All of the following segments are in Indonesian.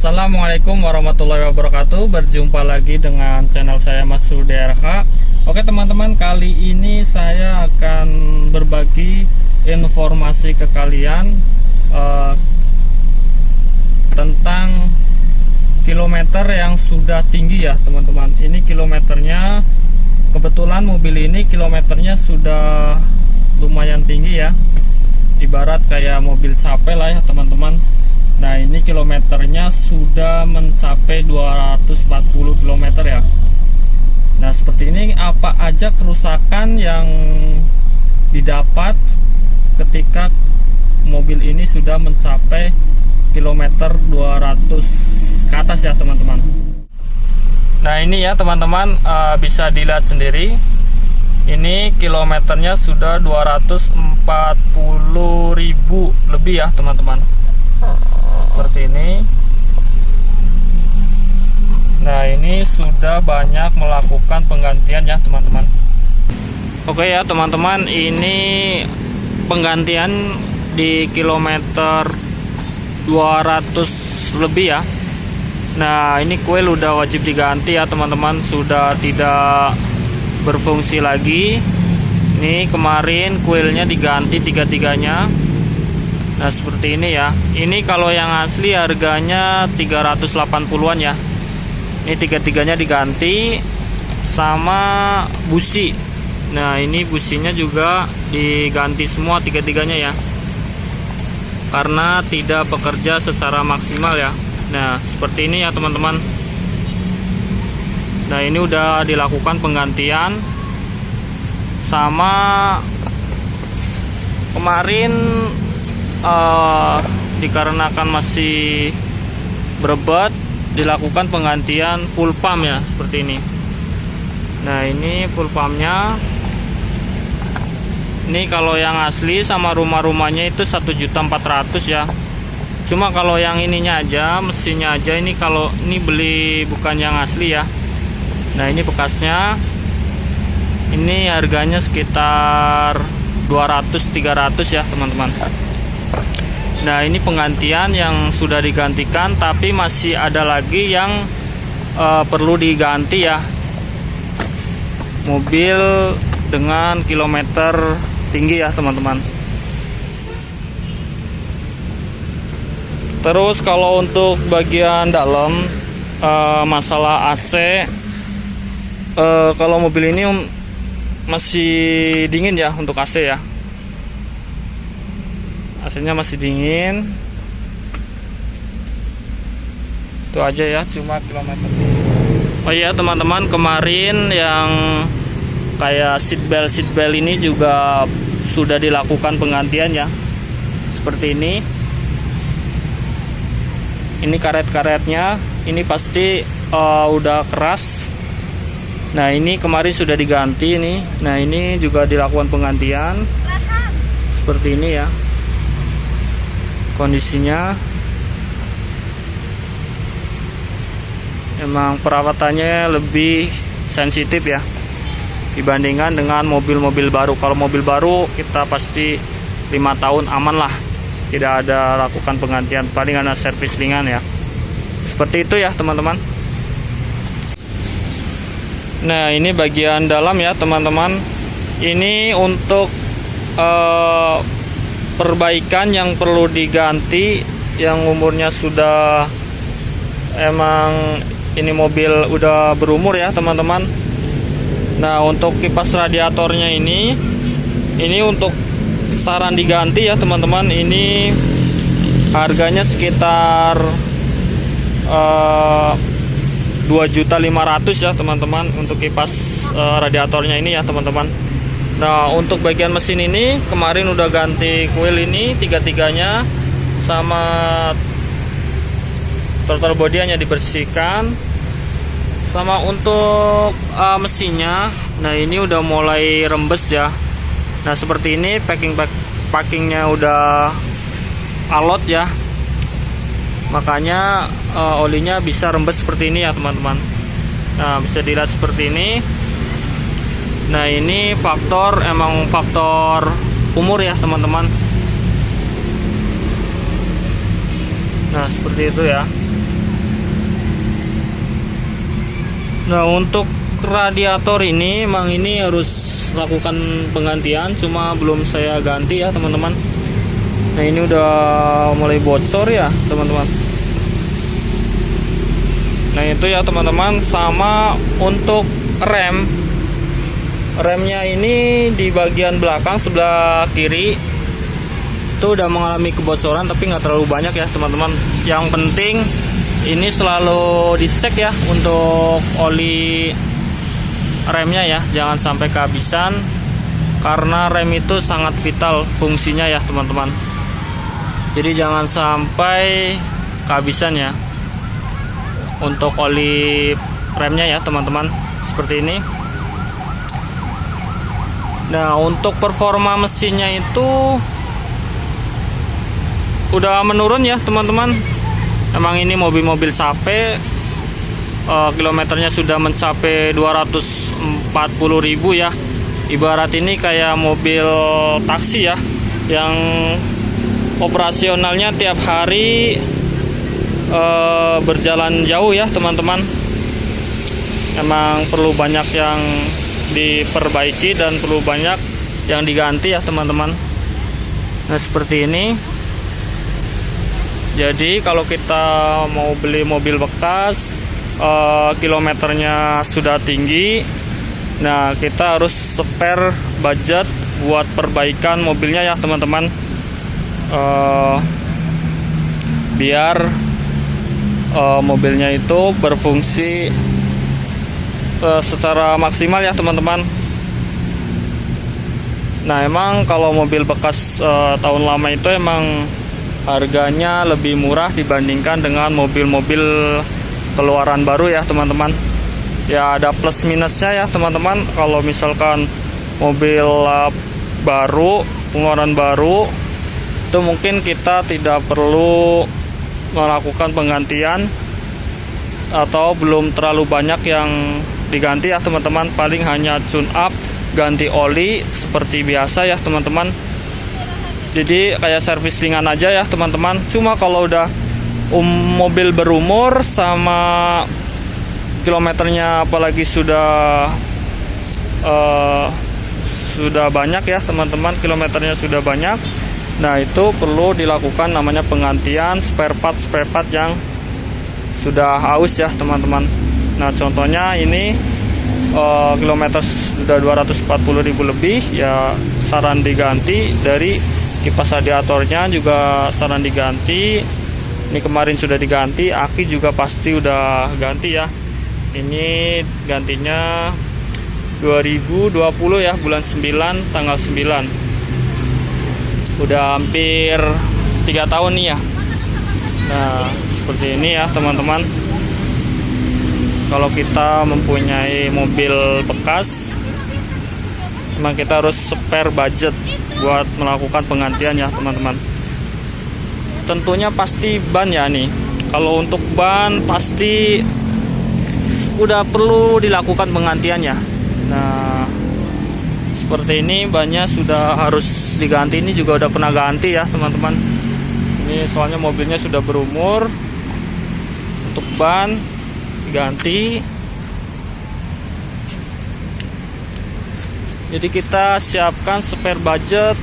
Assalamualaikum warahmatullahi wabarakatuh. Berjumpa lagi dengan channel saya Mas DRH. Oke teman-teman, kali ini saya akan berbagi informasi ke kalian tentang kilometer yang sudah tinggi ya teman-teman. Ini kilometernya, kebetulan mobil ini kilometernya sudah lumayan tinggi ya, ibarat kayak mobil capek lah ya teman-teman. Nah ini kilometernya sudah mencapai 240 km ya. Nah seperti ini, apa aja kerusakan yang didapat ketika mobil ini sudah mencapai kilometer 200 ke atas ya teman-teman. Nah ini ya teman-teman, bisa dilihat sendiri. Ini kilometernya sudah 240.000 lebih ya teman-teman, seperti ini. Nah ini sudah banyak melakukan penggantian ya teman-teman. Oke ya teman-teman, ini penggantian di kilometer 200 lebih ya. Nah ini kuil udah wajib diganti ya teman-teman, sudah tidak berfungsi lagi. Ini kemarin kuilnya diganti tiga-tiganya. Nah seperti ini ya. Ini kalau yang asli harganya 380-an ya. Ini tiga-tiganya diganti sama busi. Nah ini businya juga diganti semua tiga-tiganya ya, karena tidak bekerja secara maksimal ya. Nah seperti ini ya teman-teman. Nah ini udah dilakukan penggantian. Sama kemarin dikarenakan masih berebut, dilakukan penggantian full pump ya, seperti ini. Nah ini full pumpnya. Ini kalau yang asli sama rumah-rumahnya itu 1.400.000 ya. Cuma kalau yang ininya aja, mesinnya aja, ini kalau ini beli bukan yang asli ya. Nah ini bekasnya. Ini harganya sekitar 200-300 ya teman-teman. Nah ini penggantian yang sudah digantikan, tapi masih ada lagi yang perlu diganti ya. Mobil dengan kilometer tinggi ya teman-teman. Terus kalau untuk bagian dalam, masalah AC, kalau mobil ini masih dingin ya untuk AC ya. AC-nya masih dingin. Itu aja ya, cuma kilometer. Oh iya teman-teman, kemarin yang kayak seatbelt ini juga sudah dilakukan penggantian ya. Seperti ini. Ini karet-karetnya, ini pasti udah keras. Nah ini kemarin sudah diganti nih. Nah ini juga dilakukan penggantian. Seperti ini ya kondisinya. Emang perawatannya lebih sensitif ya dibandingkan dengan mobil-mobil baru. Kalau mobil baru kita pasti 5 tahun aman lah, tidak ada lakukan penggantian, paling ada servis ringan ya. Seperti itu ya teman-teman. Nah ini bagian dalam ya teman-teman. Ini untuk perbaikan yang perlu diganti, yang umurnya sudah, emang ini mobil udah berumur ya teman-teman. Nah untuk kipas radiatornya ini untuk saran diganti ya teman-teman. Ini harganya sekitar 2.500.000 ya teman-teman untuk kipas radiatornya ini ya teman-teman. Nah untuk bagian mesin ini kemarin udah ganti kuil ini tiga-tiganya, sama throttle body hanya dibersihkan. Sama untuk mesinnya, nah ini udah mulai rembes ya. Nah seperti ini, packingnya udah alot ya, makanya olinya bisa rembes seperti ini ya teman-teman. Nah bisa dilihat seperti ini. Nah ini emang faktor umur ya teman-teman. Nah seperti itu ya. Nah, untuk radiator ini emang ini harus lakukan penggantian, cuma belum saya ganti ya teman-teman. Nah, ini udah mulai bocor ya teman-teman. Nah, itu ya teman-teman. Sama untuk remnya ini di bagian belakang sebelah kiri itu udah mengalami kebocoran, tapi nggak terlalu banyak ya teman-teman. Yang penting ini selalu dicek ya untuk oli remnya ya, jangan sampai kehabisan, karena rem itu sangat vital fungsinya ya teman-teman. Jadi jangan sampai kehabisan ya untuk oli remnya ya teman-teman, seperti ini. Nah, untuk performa mesinnya itu udah menurun ya teman-teman. Emang ini mobil-mobil capek, kilometernya sudah mencapai 240.000 ya. Ibarat ini kayak mobil taksi ya, yang operasionalnya tiap hari berjalan jauh ya teman-teman. Emang perlu banyak yang diperbaiki dan perlu banyak yang diganti ya teman-teman. Nah, seperti ini. Jadi kalau kita mau beli mobil bekas, kilometernya sudah tinggi, nah kita harus spare budget buat perbaikan mobilnya ya teman-teman, biar mobilnya itu berfungsi secara maksimal ya teman-teman. Nah, emang kalau mobil bekas tahun lama itu emang harganya lebih murah dibandingkan dengan mobil-mobil keluaran baru ya teman-teman. Ya, ada plus minusnya ya teman-teman. Kalau misalkan mobil baru, pengeluaran baru, itu mungkin kita tidak perlu melakukan penggantian atau belum terlalu banyak yang diganti ya teman-teman. Paling hanya tune up, ganti oli seperti biasa ya teman-teman. Jadi kayak servis ringan aja ya teman-teman. Cuma kalau udah mobil berumur sama kilometernya apalagi sudah banyak ya teman-teman, kilometernya sudah banyak. Nah, itu perlu dilakukan namanya penggantian spare part yang sudah aus ya teman-teman. Nah, contohnya ini kilometer sudah 240.000 lebih ya, saran diganti. Dari kipas radiatornya juga saran diganti. Ini kemarin sudah diganti. Aki juga pasti udah ganti ya. Ini gantinya 2020 ya, bulan 9 tanggal 9. Udah hampir 3 tahun nih ya. Nah, seperti ini ya teman-teman. Kalau kita mempunyai mobil bekas, memang kita harus spare budget buat melakukan penggantian ya teman-teman. Tentunya pasti ban ya nih. Kalau untuk ban pasti udah perlu dilakukan penggantian ya. Nah, seperti ini bannya sudah harus diganti. Ini juga udah pernah ganti ya teman-teman. Ini soalnya mobilnya sudah berumur. Untuk ban diganti. Jadi kita siapkan spare budget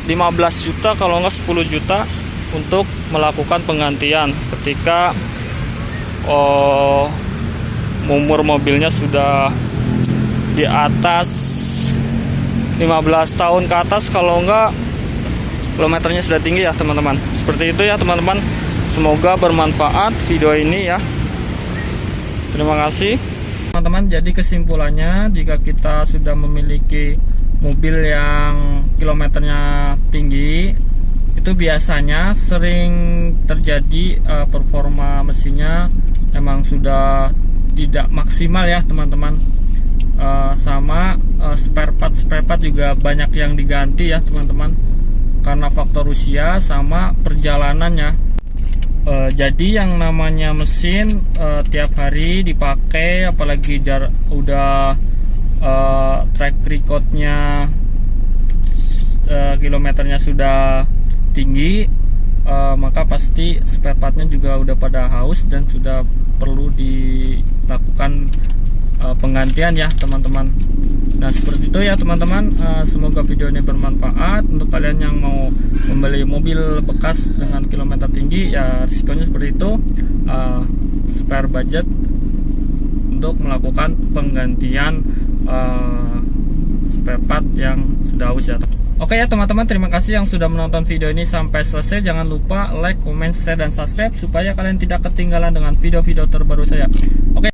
15 juta kalau enggak 10 juta untuk melakukan penggantian ketika umur mobilnya sudah di atas 15 tahun ke atas, kalau enggak kilometernya sudah tinggi ya teman-teman. Seperti itu ya teman-teman. Semoga bermanfaat video ini ya. Terima kasih teman-teman. Jadi kesimpulannya, jika kita sudah memiliki mobil yang kilometernya tinggi, itu biasanya sering terjadi performa mesinnya memang sudah tidak maksimal ya teman-teman. Sama spare part juga banyak yang diganti ya teman-teman, karena faktor usia sama perjalanannya. Jadi yang namanya mesin tiap hari dipakai, apalagi udah track recordnya kilometernya sudah tinggi, maka pasti spare partnya juga udah pada haus dan sudah perlu dilakukan penggantian ya teman-teman. Nah seperti itu ya teman-teman, semoga video ini bermanfaat untuk kalian yang mau membeli mobil bekas dengan kilometer tinggi. Ya risikonya seperti itu, spare budget untuk melakukan penggantian spare part yang sudah haus ya. Oke ya teman-teman, terima kasih yang sudah menonton video ini sampai selesai. Jangan lupa like, comment, share, dan subscribe supaya kalian tidak ketinggalan dengan video-video terbaru saya. Oke.